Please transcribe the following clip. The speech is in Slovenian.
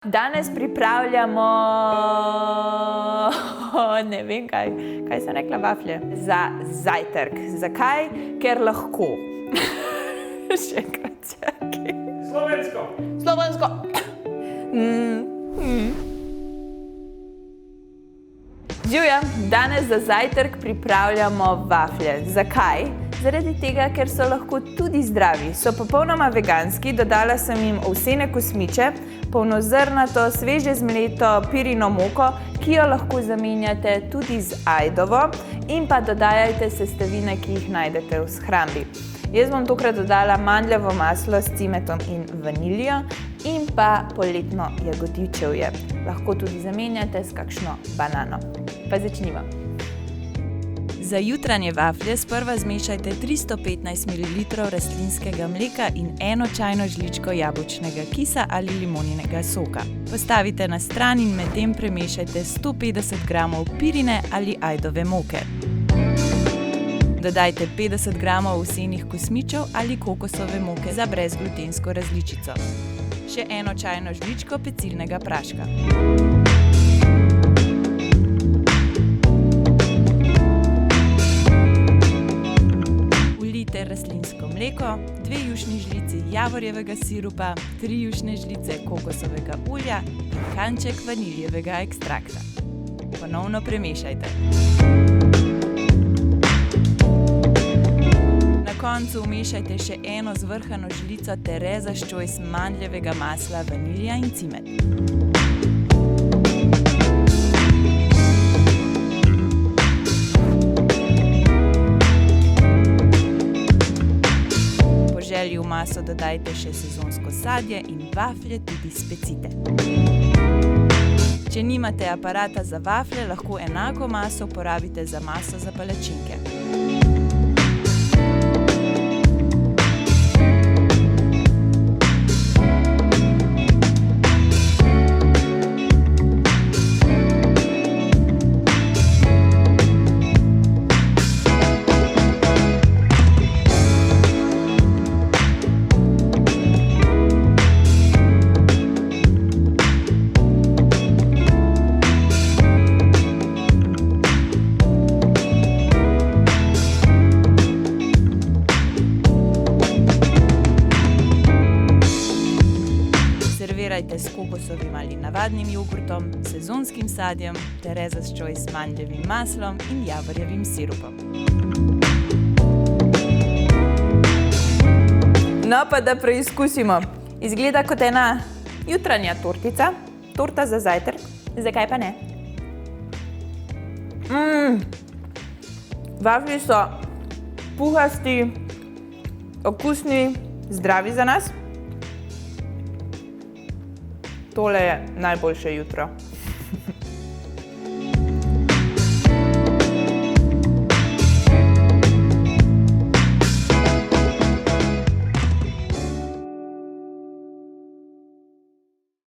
Danes pripravljamo, ne vem kaj sem rekla, vaflje za zajtrk. Zakaj? Ker lahko. Še enkrat, čakaj. Slovensko. Živja, danes za zajtrk pripravljamo vaflje. Zakaj? Zaradi tega, ker so lahko tudi zdravi. So popolnoma veganski, dodala sem jim ovsene kosmiče, polnozrnato, sveže zmleto pirino moko, ki jo lahko zamenjate tudi z ajdovo in pa dodajajte sestavine, ki jih najdete v shrambi. Jaz bom tokrat dodala mandljevo maslo s cimetom in vaniljo in pa poletno jagodičevje. Lahko tudi zamenjate s kakšno banano. Pa začnimo. Za jutranje vaflje sprva zmešajte 315 ml rastlinskega mleka in 1 čajno žličko jabolčnega kisa ali limoninega soka. Postavite na stran in medtem premešajte 150 g pirine ali ajdove moke. Dodajte 50 g ovsenih kosmičev ali kokosove moke za brezglutensko različico. Še 1 čajno žličko pecilnega praška. Vlijte rastlinsko mleko, 2 jušni žlici javorjevega sirupa, 3 jušne žlice kokosovega olja in kanček vaniljevega ekstrakta. Ponovno premešajte. Na koncu vmešajte še 1 zvrhano žlico Theresa's Choice mandljevega masla, vanilja in cimet. Po želji v maso dodajte še sezonsko sadje in vaflje tudi specite. Če nimate aparata za vaflje, lahko enako maso uporabite za maso za palačinke. Servirajte s kokosovim ali navadnim jogurtom, sezonskim sadjem, Theresa's Choice mandljevim maslom in javorjevim sirupom. No, pa da preizkusimo. Izgleda kot ena jutranja tortica, torta za zajtrk. Zakaj pa ne? Vaflji so puhasti, okusni, zdravi za nas. Tole je najboljše jutro.